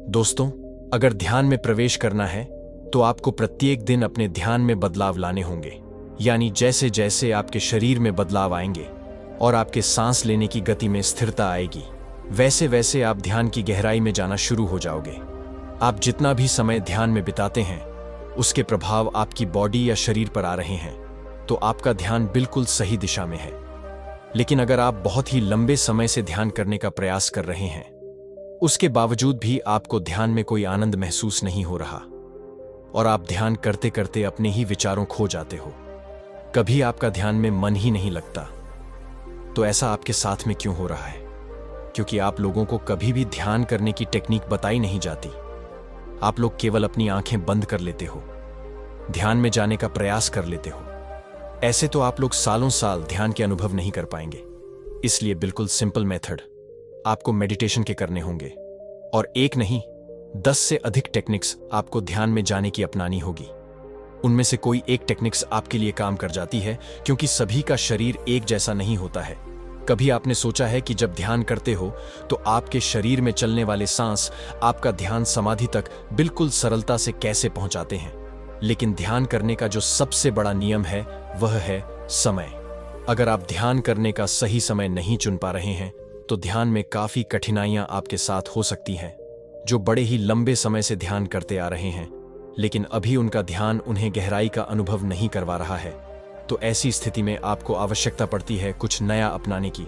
दोस्तों, अगर ध्यान में प्रवेश करना है तो आपको प्रत्येक दिन अपने ध्यान में बदलाव लाने होंगे। यानी जैसे जैसे आपके शरीर में बदलाव आएंगे और आपके सांस लेने की गति में स्थिरता आएगी, वैसे वैसे आप ध्यान की गहराई में जाना शुरू हो जाओगे। आप जितना भी समय ध्यान में बिताते हैं, उसके प्रभाव आपकी बॉडी या शरीर पर आ रहे हैं, तो आपका ध्यान बिल्कुल सही दिशा में है। लेकिन अगर आप बहुत ही लंबे समय से ध्यान करने का प्रयास कर रहे हैं, उसके बावजूद भी आपको ध्यान में कोई आनंद महसूस नहीं हो रहा और आप ध्यान करते करते अपने ही विचारों खो जाते हो, कभी आपका ध्यान में मन ही नहीं लगता, तो ऐसा आपके साथ में क्यों हो रहा है? क्योंकि आप लोगों को कभी भी ध्यान करने की टेक्निक बताई नहीं जाती। आप लोग केवल अपनी आंखें बंद कर लेते हो, ध्यान में जाने का प्रयास कर लेते हो। ऐसे तो आप लोग सालों साल ध्यान के अनुभव नहीं कर पाएंगे। इसलिए बिल्कुल सिंपल मेथड आपको मेडिटेशन के करने होंगे, और एक नहीं 10 से अधिक टेक्निक्स आपको ध्यान में जाने की अपनानी होगी। उनमें से कोई एक टेक्निक्स आपके लिए काम कर जाती है, क्योंकि सभी का शरीर एक जैसा नहीं होता है। कभी आपने सोचा है कि जब ध्यान करते हो तो आपके शरीर में चलने वाले सांस आपका ध्यान समाधि तक बिल्कुल सरलता से कैसे पहुंचाते हैं? लेकिन ध्यान करने का जो सबसे बड़ा नियम है वह है समय। अगर आप ध्यान करने का सही समय नहीं चुन पा रहे हैं तो ध्यान में काफी कठिनाइयां आपके साथ हो सकती हैं। जो बड़े ही लंबे समय से ध्यान करते आ रहे हैं, लेकिन अभी उनका ध्यान उन्हें गहराई का अनुभव नहीं करवा रहा है, तो ऐसी स्थिति में आपको आवश्यकता पड़ती है कुछ नया अपनाने की,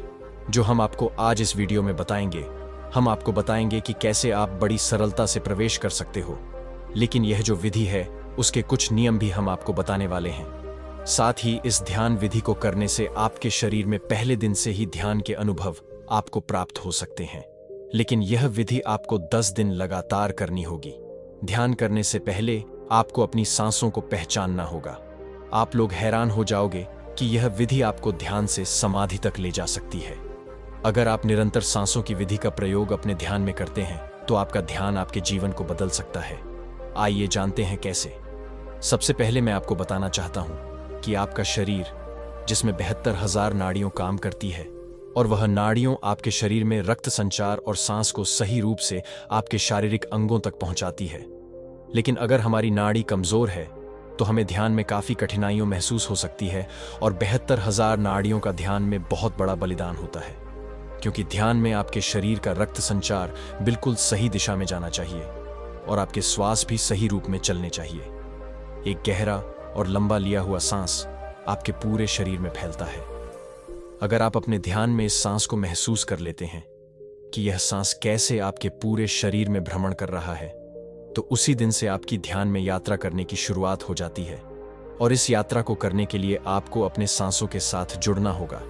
जो हम आपको आज इस वीडियो में बताएंगे। हम आपको बताएंगे कि कैसे आप बड़ी सरलता से प्रवेश कर सकते हो। लेकिन यह जो विधि है, उसके कुछ नियम भी हम आपको बताने वाले हैं। साथ ही इस ध्यान विधि को करने से आपके शरीर में पहले दिन से ही ध्यान के अनुभव आपको प्राप्त हो सकते हैं। लेकिन यह विधि आपको 10 दिन लगातार करनी होगी। ध्यान करने से पहले आपको अपनी सांसों को पहचानना होगा। आप लोग हैरान हो जाओगे कि यह विधि आपको ध्यान से समाधि तक ले जा सकती है। अगर आप निरंतर सांसों की विधि का प्रयोग अपने ध्यान में करते हैं तो आपका ध्यान आपके जीवन को बदल सकता है। आइए जानते हैं कैसे। सबसे पहले मैं आपको बताना चाहता हूं कि आपका शरीर, जिसमें 72,000 नाड़ियां काम करती है, और वह नाड़ियों आपके शरीर में रक्त संचार और सांस को सही रूप से आपके शारीरिक अंगों तक पहुंचाती है। लेकिन अगर हमारी नाड़ी कमजोर है तो हमें ध्यान में काफी कठिनाइयां महसूस हो सकती है, और 72,000 नाड़ियों का ध्यान में बहुत बड़ा बलिदान होता है। क्योंकि ध्यान में आपके शरीर का रक्त संचार बिल्कुल सही दिशा में जाना चाहिए और आपके श्वास भी सही रूप में चलने चाहिए। एक गहरा और लंबा लिया हुआ सांस आपके पूरे शरीर में फैलता है। अगर आप अपने ध्यान में इस सांस को महसूस कर लेते हैं कि यह सांस कैसे आपके पूरे शरीर में भ्रमण कर रहा है, तो उसी दिन से आपकी ध्यान में यात्रा करने की शुरुआत हो जाती है। और इस यात्रा को करने के लिए आपको अपने सांसों के साथ जुड़ना होगा।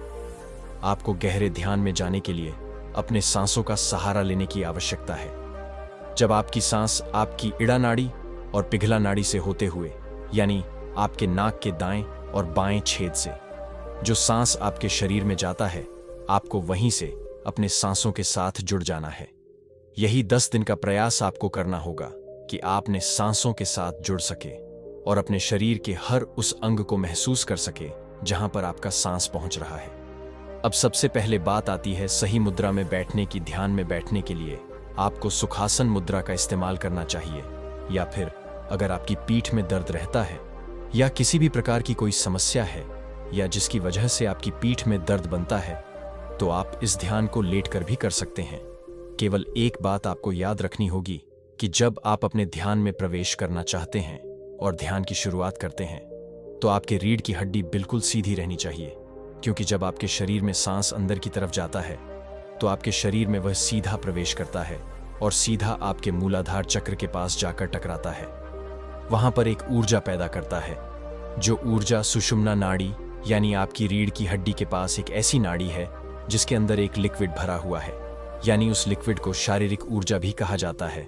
आपको गहरे ध्यान में जाने के लिए अपने सांसों का सहारा लेने की आवश्यकता है। जब आपकी सांस आपकी इड़ा नाड़ी और पिघला नाड़ी से होते हुए, यानी आपके नाक के दाएं और बाएं छेद से जो सांस आपके शरीर में जाता है, आपको वहीं से अपने सांसों के साथ जुड़ जाना है। यही 10 दिन का प्रयास आपको करना होगा कि आप अपने सांसों के साथ जुड़ सके और अपने शरीर के हर उस अंग को महसूस कर सके जहां पर आपका सांस पहुंच रहा है। अब सबसे पहले बात आती है सही मुद्रा में बैठने की। ध्यान में बैठने के लिए आपको सुखासन मुद्रा का इस्तेमाल करना चाहिए, या फिर अगर आपकी पीठ में दर्द रहता है या किसी भी प्रकार की कोई समस्या है या जिसकी वजह से आपकी पीठ में दर्द बनता है, तो आप इस ध्यान को लेटकर भी कर सकते हैं। केवल एक बात आपको याद रखनी होगी कि जब आप अपने ध्यान में प्रवेश करना चाहते हैं और ध्यान की शुरुआत करते हैं, तो आपके रीढ़ की हड्डी बिल्कुल सीधी रहनी चाहिए। क्योंकि जब आपके शरीर में सांस अंदर की तरफ जाता है तो आपके शरीर में वह सीधा प्रवेश करता है और सीधा आपके मूलाधार चक्र के पास जाकर टकराता है। वहां पर एक ऊर्जा पैदा करता है, जो ऊर्जा सुषुम्ना नाड़ी, यानी आपकी रीढ़ की हड्डी के पास एक ऐसी नाड़ी है जिसके अंदर एक लिक्विड भरा हुआ है, यानी उस लिक्विड को शारीरिक ऊर्जा भी कहा जाता है।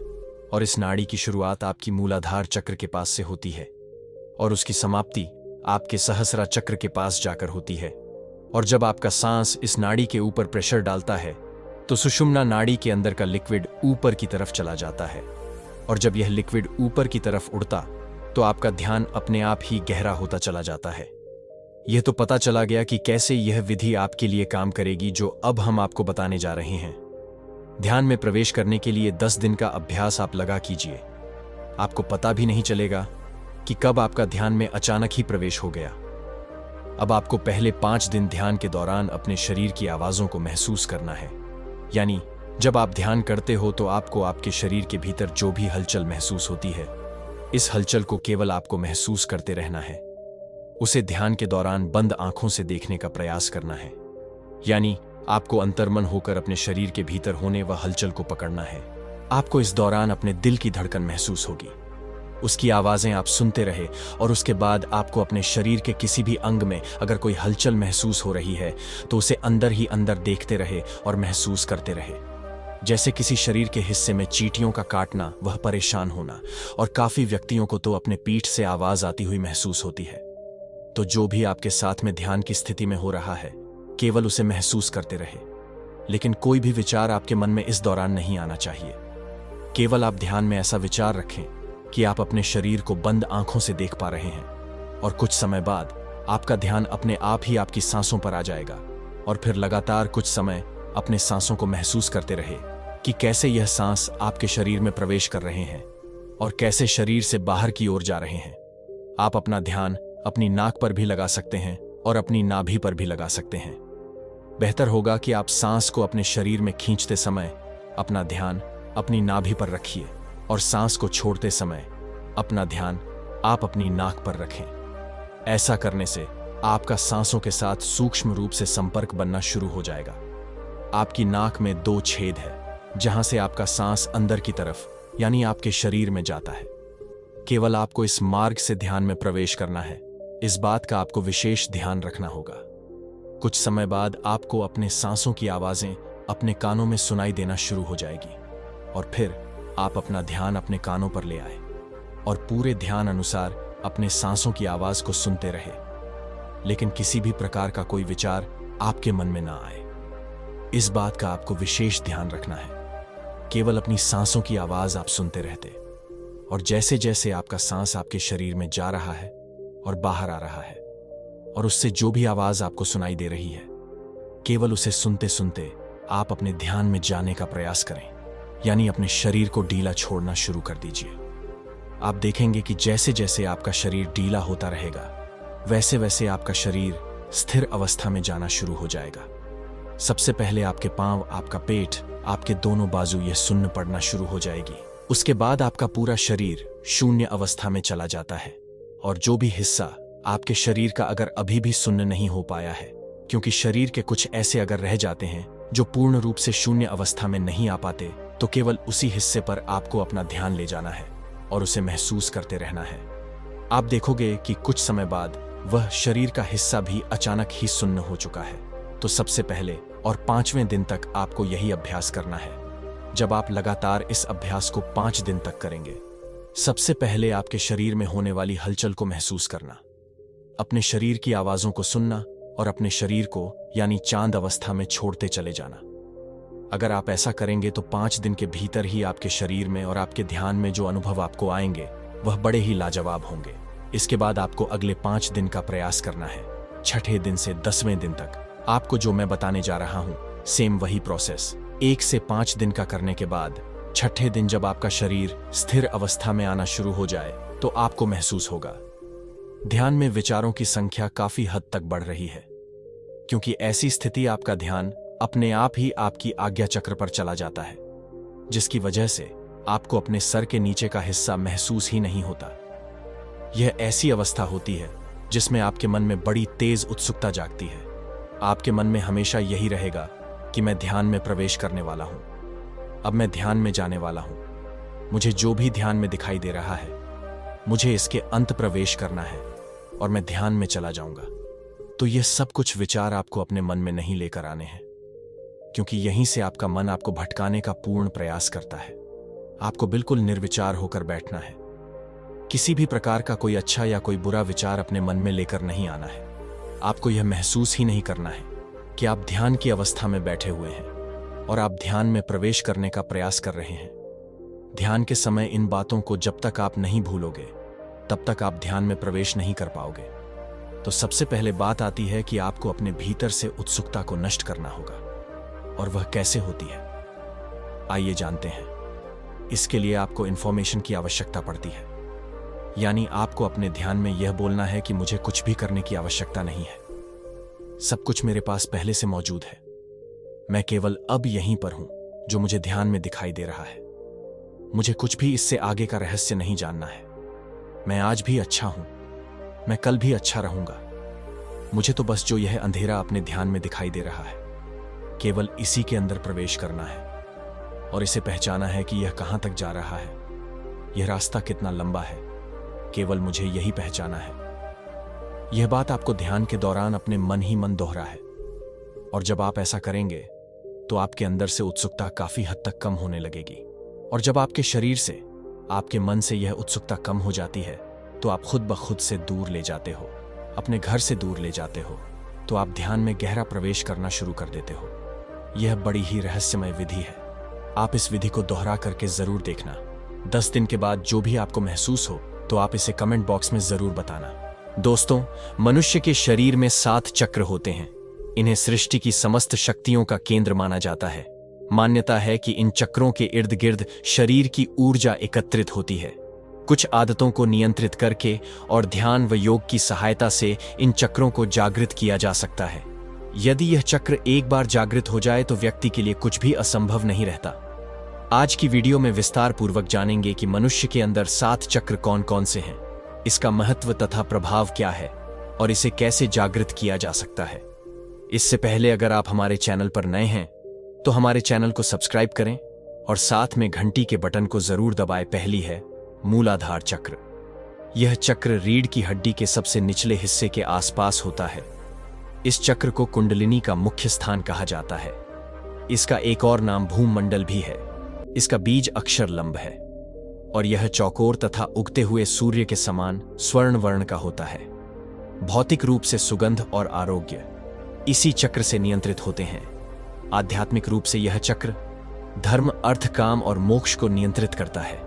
और इस नाड़ी की शुरुआत आपकी मूलाधार चक्र के पास से होती है और उसकी समाप्ति आपके सहस्रा चक्र के पास जाकर होती है। और जब आपका सांस इस नाड़ी के ऊपर प्रेशर डालता है तो सुषुम्ना नाड़ी के अंदर का लिक्विड ऊपर की तरफ चला जाता है, और जब यह लिक्विड ऊपर की तरफ उड़ता तो आपका ध्यान अपने आप ही गहरा होता चला जाता है। यह तो पता चला गया कि कैसे यह विधि आपके लिए काम करेगी, जो अब हम आपको बताने जा रहे हैं। ध्यान में प्रवेश करने के लिए 10 दिन का अभ्यास आप लगा कीजिए। आपको पता भी नहीं चलेगा कि कब आपका ध्यान में अचानक ही प्रवेश हो गया। अब आपको पहले 5 दिन ध्यान के दौरान अपने शरीर की आवाजों को महसूस करना है। यानी जब आप ध्यान करते हो तो आपको आपके शरीर के भीतर जो भी हलचल महसूस होती है, इस हलचल को केवल आपको महसूस करते रहना है। उसे ध्यान के दौरान बंद आंखों से देखने का प्रयास करना है। यानी आपको अंतर्मन होकर अपने शरीर के भीतर होने व हलचल को पकड़ना है। आपको इस दौरान अपने दिल की धड़कन महसूस होगी, उसकी आवाजें आप सुनते रहे और उसके बाद आपको अपने शरीर के किसी भी अंग में अगर कोई हलचल महसूस हो रही है तो उसे अंदर ही अंदर देखते रहे और महसूस करते रहे। जैसे किसी शरीर के हिस्से में चींटियों का काटना, वह परेशान होना, और काफी व्यक्तियों को तो अपने पीठ से आवाज आती हुई महसूस होती है। तो जो भी आपके साथ में ध्यान की स्थिति में हो रहा है, केवल उसे महसूस करते रहे। लेकिन कोई भी विचार आपके मन में इस दौरान नहीं आना चाहिए। केवल आप ध्यान में ऐसा विचार रखें कि आप अपने शरीर को बंद आंखों से देख पा रहे हैं, और कुछ समय बाद आपका ध्यान अपने आप ही आपकी सांसों पर आ जाएगा। और फिर लगातार कुछ समय अपने सांसों को महसूस करते रहे कि कैसे यह सांस आपके शरीर में प्रवेश कर रहे हैं और कैसे शरीर से बाहर की ओर जा रहे हैं। आप अपना ध्यान अपनी नाक पर भी लगा सकते हैं और अपनी नाभि पर भी लगा सकते हैं। बेहतर होगा कि आप सांस को अपने शरीर में खींचते समय अपना ध्यान अपनी नाभि पर रखिए और सांस को छोड़ते समय अपना ध्यान आप अपनी नाक पर रखें। ऐसा करने से आपका सांसों के साथ सूक्ष्म रूप से संपर्क बनना शुरू हो जाएगा। आपकी नाक में 2 छेद है जहां से आपका सांस अंदर की तरफ यानी आपके शरीर में जाता है। केवल आपको इस मार्ग से ध्यान में प्रवेश करना है। इस बात का आपको विशेष ध्यान रखना होगा। कुछ समय बाद आपको अपने सांसों की आवाजें अपने कानों में सुनाई देना शुरू हो जाएगी और फिर आप अपना ध्यान अपने कानों पर ले आए और पूरे ध्यान अनुसार अपने सांसों की आवाज को सुनते रहे, लेकिन किसी भी प्रकार का कोई विचार आपके मन में ना आए। इस बात का आपको विशेष ध्यान रखना है। केवल अपनी सांसों की आवाज आप सुनते रहते और जैसे जैसे आपका सांस आपके शरीर में जा रहा है और बाहर आ रहा है और उससे जो भी आवाज आपको सुनाई दे रही है, केवल उसे सुनते सुनते आप अपने ध्यान में जाने का प्रयास करें। यानी अपने शरीर को ढीला छोड़ना शुरू कर दीजिए। आप देखेंगे कि जैसे जैसे आपका शरीर ढीला होता रहेगा, वैसे वैसे आपका शरीर स्थिर अवस्था में जाना शुरू हो जाएगा। सबसे पहले आपके पांव, आपका पेट, आपके दोनों बाजू यह सुन्न पड़ना शुरू हो जाएगी। उसके बाद आपका पूरा शरीर शून्य अवस्था में चला जाता है और जो भी हिस्सा आपके शरीर का अगर अभी भी सुन्न नहीं हो पाया है, क्योंकि शरीर के कुछ ऐसे अगर रह जाते हैं जो पूर्ण रूप से शून्य अवस्था में नहीं आ पाते, तो केवल उसी हिस्से पर आपको अपना ध्यान ले जाना है और उसे महसूस करते रहना है। आप देखोगे कि कुछ समय बाद वह शरीर का हिस्सा भी अचानक ही सुन्न हो चुका है। तो सबसे पहले और 5वें दिन तक आपको यही अभ्यास करना है। जब आप लगातार इस अभ्यास को 5 दिन तक करेंगे, सबसे पहले आपके शरीर में होने वाली हलचल को महसूस करना, अपने शरीर की आवाजों को सुनना और अपने शरीर को यानी चांद अवस्था में छोड़ते चले जाना। अगर आप ऐसा करेंगे तो 5 दिन के भीतर ही आपके शरीर में और आपके ध्यान में जो अनुभव आपको आएंगे वह बड़े ही लाजवाब होंगे। इसके बाद आपको अगले 5 दिन का प्रयास करना है। 6ठे दिन से 10वें दिन तक आपको जो मैं बताने जा रहा हूं, सेम वही प्रोसेस 1 से 5 दिन का करने के बाद 6ठे दिन जब आपका शरीर स्थिर अवस्था में आना शुरू हो जाए तो आपको महसूस होगा ध्यान में विचारों की संख्या काफी हद तक बढ़ रही है, क्योंकि ऐसी स्थिति आपका ध्यान अपने आप ही आपकी आज्ञा चक्र पर चला जाता है, जिसकी वजह से आपको अपने सर के नीचे का हिस्सा महसूस ही नहीं होता। यह ऐसी अवस्था होती है जिसमें आपके मन में बड़ी तेज उत्सुकता जागती है। आपके मन में हमेशा यही रहेगा कि मैं ध्यान में प्रवेश करने वाला हूं, अब मैं ध्यान में जाने वाला हूं, मुझे जो भी ध्यान में दिखाई दे रहा है मुझे इसके अंत प्रवेश करना है और मैं ध्यान में चला जाऊंगा। तो यह सब कुछ विचार आपको अपने मन में नहीं लेकर आने हैं, क्योंकि यहीं से आपका मन आपको भटकाने का पूर्ण प्रयास करता है। आपको बिल्कुल निर्विचार होकर बैठना है। किसी भी प्रकार का कोई अच्छा या कोई बुरा विचार अपने मन में लेकर नहीं आना है। आपको यह महसूस ही नहीं करना है कि आप ध्यान की अवस्था में बैठे हुए हैं और आप ध्यान में प्रवेश करने का प्रयास कर रहे हैं। ध्यान के समय इन बातों को जब तक आप नहीं भूलोगे तब तक आप ध्यान में प्रवेश नहीं कर पाओगे। तो सबसे पहले बात आती है कि आपको अपने भीतर से उत्सुकता को नष्ट करना होगा। और वह कैसे होती है? आइए जानते हैं। इसके लिए आपको इंफॉर्मेशन की आवश्यकता पड़ती है, यानी आपको अपने ध्यान में यह बोलना है कि मुझे कुछ भी करने की आवश्यकता नहीं है, सब कुछ मेरे पास पहले से मौजूद है। मैं केवल अब यहीं पर हूं जो मुझे ध्यान में दिखाई दे रहा है। मुझे कुछ भी इससे आगे का रहस्य नहीं जानना है। मैं आज भी अच्छा हूं, मैं कल भी अच्छा रहूंगा। मुझे तो बस जो यह अंधेरा अपने ध्यान में दिखाई दे रहा है, केवल इसी के अंदर प्रवेश करना है और इसे पहचाना है कि यह कहां तक जा रहा है, यह रास्ता कितना लंबा है। केवल मुझे यही पहचाना है। यह बात आपको ध्यान के दौरान अपने मन ही मन दोहरा है, और जब आप ऐसा करेंगे तो आपके अंदर से उत्सुकता काफी हद तक कम होने लगेगी। और जब आपके शरीर से, आपके मन से यह उत्सुकता कम हो जाती है तो आप खुद ब खुद से दूर ले जाते हो, अपने घर से दूर ले जाते हो। तो आप ध्यान में गहरा प्रवेश करना शुरू कर देते हो। यह बड़ी ही रहस्यमय विधि है। आप इस विधि को दोहरा करके जरूर देखना। 10 दिन के बाद जो भी आपको महसूस हो तो आप इसे कमेंट बॉक्स में जरूर बताना। दोस्तों, मनुष्य के शरीर में 7 चक्र होते हैं। इन्हें सृष्टि की समस्त शक्तियों का केंद्र माना जाता है। मान्यता है कि इन चक्रों के इर्द गिर्द शरीर की ऊर्जा एकत्रित होती है। कुछ आदतों को नियंत्रित करके और ध्यान व योग की सहायता से इन चक्रों को जागृत किया जा सकता है। यदि यह चक्र एक बार जागृत हो जाए तो व्यक्ति के लिए कुछ भी असंभव नहीं रहता। आज की वीडियो में विस्तार पूर्वक जानेंगे कि मनुष्य के अंदर 7 चक्र कौन कौन से हैं, इसका महत्व तथा प्रभाव क्या है और इसे कैसे जागृत किया जा सकता है। इससे पहले अगर आप हमारे चैनल पर नए हैं तो हमारे चैनल को सब्सक्राइब करें और साथ में घंटी के बटन को जरूर दबाएं। पहली है मूलाधार चक्र। यह चक्र रीढ़ की हड्डी के सबसे निचले हिस्से के आसपास होता है। इस चक्र को कुंडलिनी का मुख्य स्थान कहा जाता है। इसका एक और नाम भूमंडल भी है। इसका बीज अक्षर लंब है और यह चौकोर तथा उगते हुए सूर्य के समान स्वर्ण वर्ण का होता है। भौतिक रूप से सुगंध और आरोग्य इसी चक्र से नियंत्रित होते हैं। आध्यात्मिक रूप से यह चक्र धर्म, अर्थ, काम और मोक्ष को नियंत्रित करता है।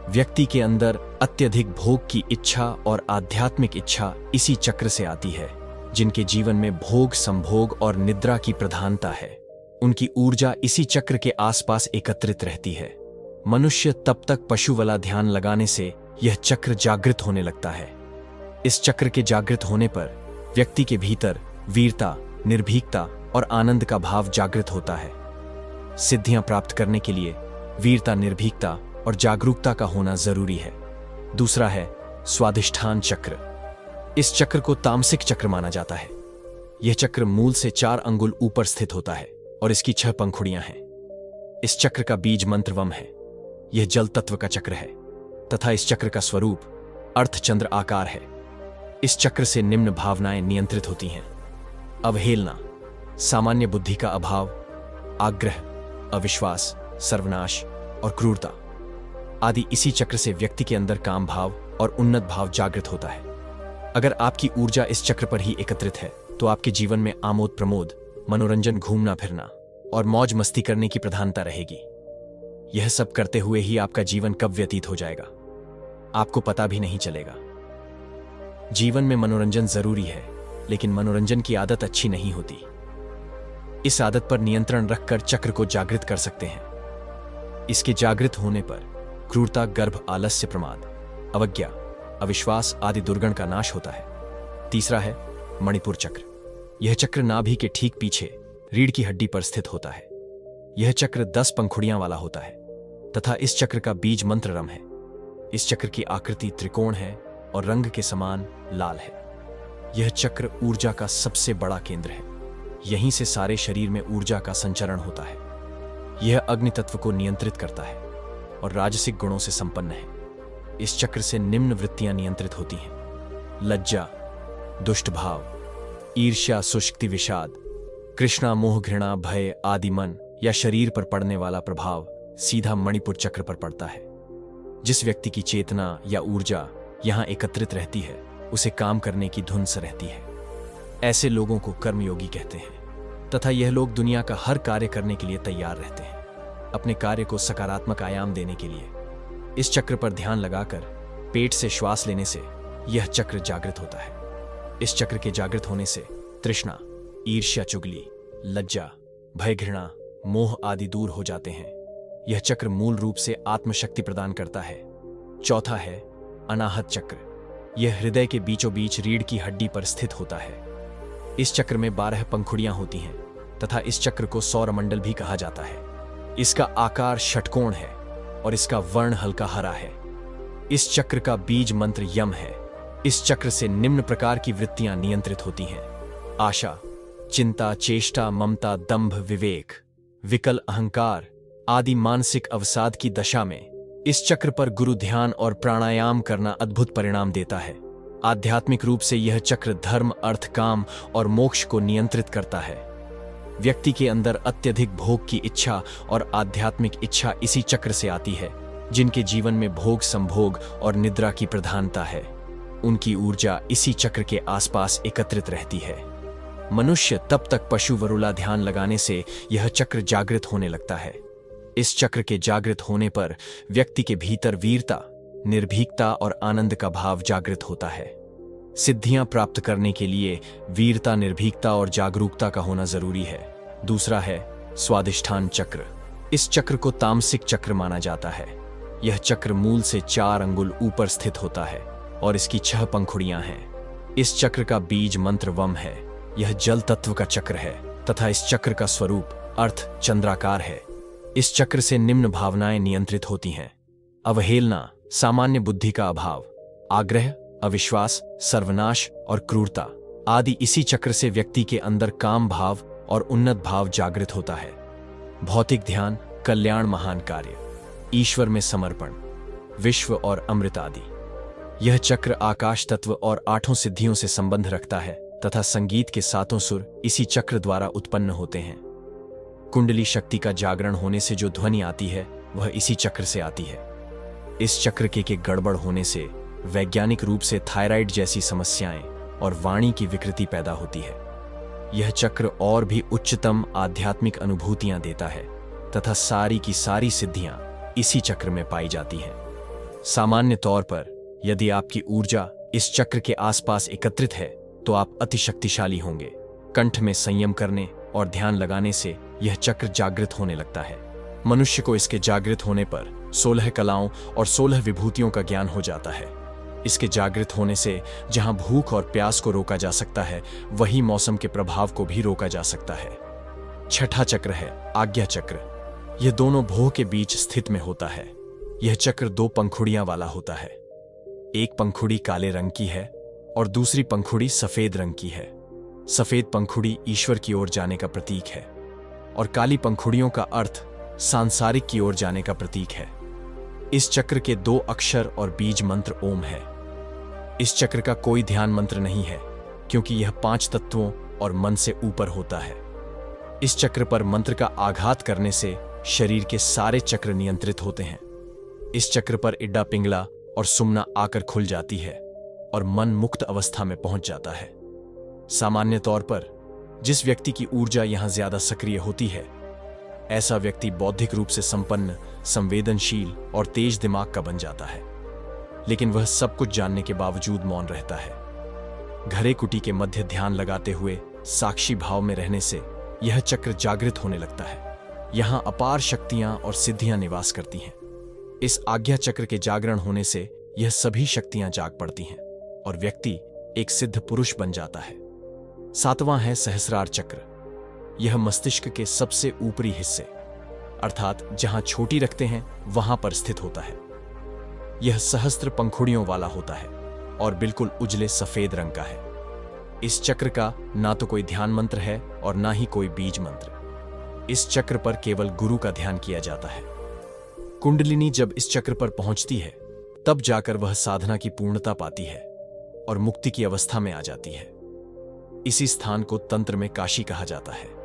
व्यक्ति के अंदर अत्यधिक भोग की इच्छा और आध्यात्मिक इच्छा इसी चक्र से आती है। जिनके जीवन में भोग, संभोग और निद्रा की प्रधानता है, उनकी ऊर्जा इसी चक्र के आसपास एकत्रित रहती है। मनुष्य तब तक पशु वाला ध्यान लगाने से यह चक्र जागृत होने लगता है। इस चक्र के जागृत होने पर व्यक्ति के भीतर वीरता, निर्भीकता और आनंद का भाव जागृत होता है। सिद्धियां प्राप्त करने के लिए वीरता, निर्भीकता और जागरूकता का होना जरूरी है। दूसरा है स्वाधिष्ठान चक्र। इस चक्र को तामसिक चक्र माना जाता है। यह चक्र मूल से 4 अंगुल ऊपर स्थित होता है और इसकी 6 पंखुड़ियां हैं। इस चक्र का बीज मंत्र वम है। यह जल तत्व का चक्र है तथा इस चक्र का स्वरूप अर्धचंद्र आकार है। इस चक्र से निम्न भावनाएं नियंत्रित होती हैं: अवहेलना, सामान्य बुद्धि का अभाव, आग्रह, अविश्वास, सर्वनाश और क्रूरता आदि। इसी चक्र से व्यक्ति के अंदर काम भाव और उन्नत भाव जागृत होता है। अगर आपकी ऊर्जा इस चक्र पर ही एकत्रित है तो आपके जीवन में आमोद प्रमोद, मनोरंजन, घूमना फिरना और मौज मस्ती करने की प्रधानता रहेगी। यह सब करते हुए ही आपका जीवन कब व्यतीत हो जाएगा आपको पता भी नहीं चलेगा। जीवन में मनोरंजन जरूरी है, लेकिन मनोरंजन की आदत अच्छी नहीं होती। इस आदत पर नियंत्रण रखकर चक्र को जागृत कर सकते हैं। इसके जागृत होने पर क्रूरता, गर्भ, आलस्य, प्रमाद, अवज्ञा, अविश्वास आदि दुर्गुण का नाश होता है। तीसरा है मणिपुर चक्र। यह चक्र नाभि के ठीक पीछे रीढ़ की हड्डी पर स्थित होता है। यह चक्र 10 पंखुड़ियां वाला होता है तथा इस चक्र का बीज मंत्र रम है। इस चक्र की आकृति त्रिकोण है और रंग के समान लाल है। यह चक्र ऊर्जा का सबसे बड़ा केंद्र है। यहीं से सारे शरीर में ऊर्जा का संचरण होता है। यह अग्नि तत्व को नियंत्रित करता है और राजसिक गुणों से संपन्न है। इस चक्र से निम्न वृत्तियां नियंत्रित होती हैं: लज्जा, दुष्ट भाव, ईर्ष्या, सुषुप्ति, विषाद, कृष्णा, मोह, घृणा, भय आदि। मन या शरीर पर पड़ने वाला प्रभाव सीधा मणिपुर चक्र पर पड़ता है। जिस व्यक्ति की चेतना या ऊर्जा यहां एकत्रित रहती है उसे काम करने की धुन से रहती है। ऐसे लोगों को कर्मयोगी कहते हैं तथा यह लोग दुनिया का हर कार्य करने के लिए तैयार रहते हैं। अपने कार्य को सकारात्मक आयाम देने के लिए इस चक्र पर ध्यान लगाकर पेट से श्वास लेने से यह चक्र जागृत होता है। इस चक्र के जागृत होने से तृष्णा, ईर्ष्या, चुगली, लज्जा, भय, घृणा, मोह आदि दूर हो जाते हैं। यह चक्र मूल रूप से आत्मशक्ति प्रदान करता है। चौथा है अनाहत चक्र। यह हृदय के बीचों बीच रीढ़ की हड्डी पर स्थित होता है। इस चक्र में 12 पंखुड़ियां होती हैं तथा इस चक्र को सौरमंडल भी कहा जाता है। इसका आकार षटकोण है और इसका वर्ण हल्का हरा है। इस चक्र का बीज मंत्र यम है। इस चक्र से निम्न प्रकार की वृत्तियां नियंत्रित होती हैं: आशा, चिंता, चेष्टा, ममता, दंभ, विवेक, विकल अहंकार आदि मानसिक अवसाद की दशा में इस चक्र पर गुरु ध्यान और प्राणायाम करना अद्भुत परिणाम देता है। आध्यात्मिक रूप से यह चक्र धर्म, अर्थ, काम और मोक्ष को नियंत्रित करता है। व्यक्ति के अंदर अत्यधिक भोग की इच्छा और आध्यात्मिक इच्छा इसी चक्र से आती है। जिनके जीवन में भोग, संभोग और निद्रा की प्रधानता है, उनकी ऊर्जा इसी चक्र के आसपास एकत्रित रहती है। मनुष्य तब तक पशु वरुला ध्यान लगाने से यह चक्र जागृत होने लगता है। इस चक्र के जागृत होने पर व्यक्ति के भीतर वीरता, निर्भीकता और आनंद का भाव जागृत होता है। सिद्धियां प्राप्त करने के लिए वीरता, निर्भीकता और जागरूकता का होना जरूरी है। दूसरा है स्वादिष्ठान चक्र। इस चक्र को तामसिक चक्र माना जाता है। यह चक्र मूल से 4 अंगुल ऊपर स्थित होता है और इसकी 6 पंखुड़ियां हैं। इस चक्र का बीज मंत्र वम है। यह जल तत्व का चक्र है तथा इस चक्र का स्वरूप अर्थ चंद्राकार है। इस चक्र से निम्न भावनाएं नियंत्रित होती हैं: अवहेलना, सामान्य बुद्धि का अभाव, आग्रह, अविश्वास, सर्वनाश और क्रूरता आदि। इसी चक्र से व्यक्ति के अंदर काम भाव और उन्नत भाव जागृत होता है। भौतिक ध्यान, कल्याण, महान कार्य, ईश्वर में समर्पण, विश्व और अमृत आदि। यह चक्र आकाश तत्व और 8 सिद्धियों से संबंध रखता है तथा संगीत के 7 सुर इसी चक्र द्वारा उत्पन्न होते हैं। कुंडली शक्ति का जागरण होने से जो ध्वनि आती है वह इसी चक्र से आती है। इस चक्र के गड़बड़ होने से वैज्ञानिक रूप से थायराइड जैसी समस्याएं और वाणी की विकृति पैदा होती है। यह चक्र और भी उच्चतम आध्यात्मिक अनुभूतियां देता है तथा सारी की सारी सिद्धियां इसी चक्र में पाई जाती हैं। सामान्य तौर पर यदि आपकी ऊर्जा इस चक्र के आसपास एकत्रित है तो आप अति शक्तिशाली होंगे। कंठ में संयम करने और ध्यान लगाने से यह चक्र जागृत होने लगता है। मनुष्य को इसके जागृत होने पर 16 कलाओं और 16 विभूतियों का ज्ञान हो जाता है। इसके जागृत होने से जहां भूख और प्यास को रोका जा सकता है, वही मौसम के प्रभाव को भी रोका जा सकता है। छठा चक्र है आज्ञा चक्र। यह दोनों भोह के बीच स्थित में होता है। यह चक्र 2 पंखुड़ियां वाला होता है। एक पंखुड़ी काले रंग की है और दूसरी पंखुड़ी सफेद रंग की है। सफेद पंखुड़ी ईश्वर की ओर जाने का प्रतीक है और काली पंखुड़ियों का अर्थ सांसारिक की ओर जाने का प्रतीक है। इस चक्र के 2 अक्षर और बीज मंत्र ओम है। इस चक्र का कोई ध्यान मंत्र नहीं है क्योंकि यह 5 तत्वों और मन से ऊपर होता है। इस चक्र पर मंत्र का आघात करने से शरीर के सारे चक्र नियंत्रित होते हैं। इस चक्र पर इड्डा, पिंगला और सुमना आकर खुल जाती है और मन मुक्त अवस्था में पहुंच जाता है। सामान्य तौर पर जिस व्यक्ति की ऊर्जा यहां ज्यादा सक्रिय होती है, ऐसा व्यक्ति बौद्धिक रूप से संपन्न, संवेदनशील और तेज दिमाग का बन जाता है। लेकिन वह सब कुछ जानने के बावजूद मौन रहता है। घरे कुटी के मध्य ध्यान लगाते हुए साक्षी भाव में रहने से यह चक्र जागृत होने लगता है। यहां अपार शक्तियां और सिद्धियां निवास करती हैं। इस आज्ञा चक्र के जागरण होने से यह सभी शक्तियां जाग पड़ती हैं और व्यक्ति एक सिद्ध पुरुष बन जाता है। 7वां है सहस्रार चक्र। यह मस्तिष्क के सबसे ऊपरी हिस्से अर्थात जहां छोटी रखते हैं वहां पर स्थित होता है। यह सहस्त्र पंखुड़ियों वाला होता है और बिल्कुल उजले सफेद रंग का है। इस चक्र का ना तो कोई ध्यान मंत्र है और ना ही कोई बीज मंत्र। इस चक्र पर केवल गुरु का ध्यान किया जाता है। कुंडलिनी जब इस चक्र पर पहुंचती है तब जाकर वह साधना की पूर्णता पाती है और मुक्ति की अवस्था में आ जाती है। इसी स्थान को तंत्र में काशी कहा जाता है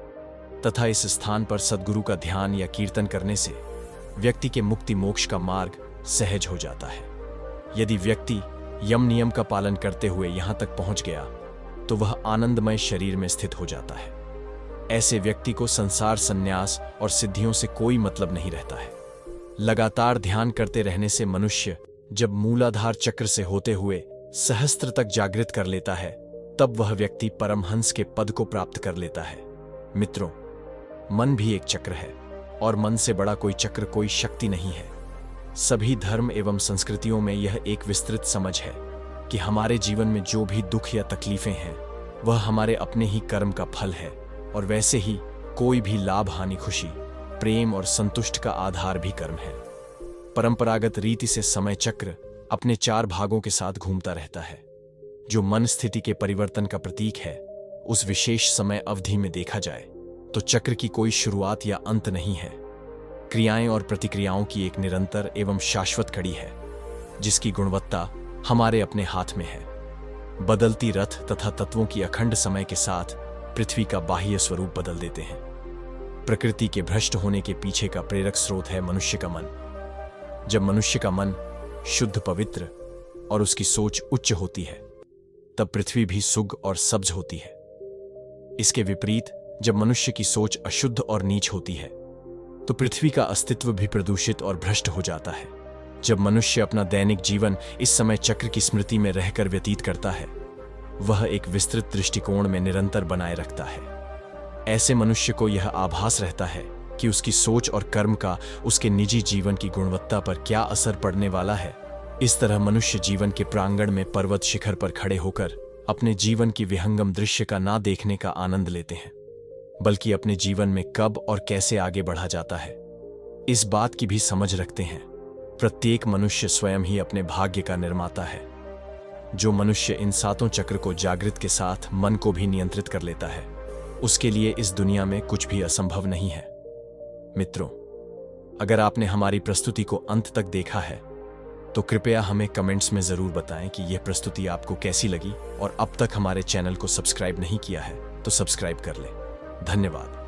तथा इस स्थान पर सद्गुरु का ध्यान या कीर्तन करने से व्यक्ति के मुक्ति मोक्ष का मार्ग सहज हो जाता है। यदि व्यक्ति यम नियम का पालन करते हुए यहां तक पहुंच गया तो वह आनंदमय शरीर में स्थित हो जाता है। ऐसे व्यक्ति को संसार, संन्यास और सिद्धियों से कोई मतलब नहीं रहता है। लगातार ध्यान करते रहने से मनुष्य जब मूलाधार चक्र से होते हुए सहस्त्र तक जागृत कर लेता है तब वह व्यक्ति परमहंस के पद को प्राप्त कर लेता है। मित्रों, मन भी एक चक्र है और मन से बड़ा कोई चक्र, कोई शक्ति नहीं है। सभी धर्म एवं संस्कृतियों में यह एक विस्तृत समझ है कि हमारे जीवन में जो भी दुख या तकलीफें हैं वह हमारे अपने ही कर्म का फल है, और वैसे ही कोई भी लाभ, हानि, खुशी, प्रेम और संतुष्ट का आधार भी कर्म है। परंपरागत रीति से समय चक्र अपने 4 भागों के साथ घूमता रहता है, जो मन स्थिति के परिवर्तन का प्रतीक है। उस विशेष समय अवधि में देखा जाए तो चक्र की कोई शुरुआत या अंत नहीं है। क्रियाएं और प्रतिक्रियाओं की एक निरंतर एवं शाश्वत कड़ी है, जिसकी गुणवत्ता हमारे अपने हाथ में है। बदलती रथ तथा तत्वों की अखंड समय के साथ पृथ्वी का बाह्य स्वरूप बदल देते हैं। प्रकृति के भ्रष्ट होने के पीछे का प्रेरक स्रोत है मनुष्य का मन। जब मनुष्य का मन शुद्ध, पवित्र और उसकी सोच उच्च होती है, तब पृथ्वी भी सुग और सब्ज होती है। इसके विपरीत जब मनुष्य की सोच अशुद्ध और नीच होती है, तो पृथ्वी का अस्तित्व भी प्रदूषित और भ्रष्ट हो जाता है। जब मनुष्य अपना दैनिक जीवन इस समय चक्र की स्मृति में रहकर व्यतीत करता है, वह एक विस्तृत दृष्टिकोण में निरंतर बनाए रखता है। ऐसे मनुष्य को यह आभास रहता है कि उसकी सोच और कर्म का उसके निजी जीवन की गुणवत्ता पर क्या असर पड़ने वाला है। इस तरह मनुष्य जीवन के प्रांगण में पर्वत शिखर पर खड़े होकर अपने जीवन की विहंगम दृश्य का ना देखने का आनंद लेते हैं, बल्कि अपने जीवन में कब और कैसे आगे बढ़ा जाता है, इस बात की भी समझ रखते हैं। प्रत्येक मनुष्य स्वयं ही अपने भाग्य का निर्माता है। जो मनुष्य इन 7 चक्र को जागृत के साथ मन को भी नियंत्रित कर लेता है, उसके लिए इस दुनिया में कुछ भी असंभव नहीं है। मित्रों, अगर आपने हमारी प्रस्तुति को अंत तक देखा है तो कृपया हमें कमेंट्स में जरूर बताएं कि यह प्रस्तुति आपको कैसी लगी, और अब तक हमारे चैनल को सब्सक्राइब नहीं किया है तो सब्सक्राइब कर लें। धन्यवाद।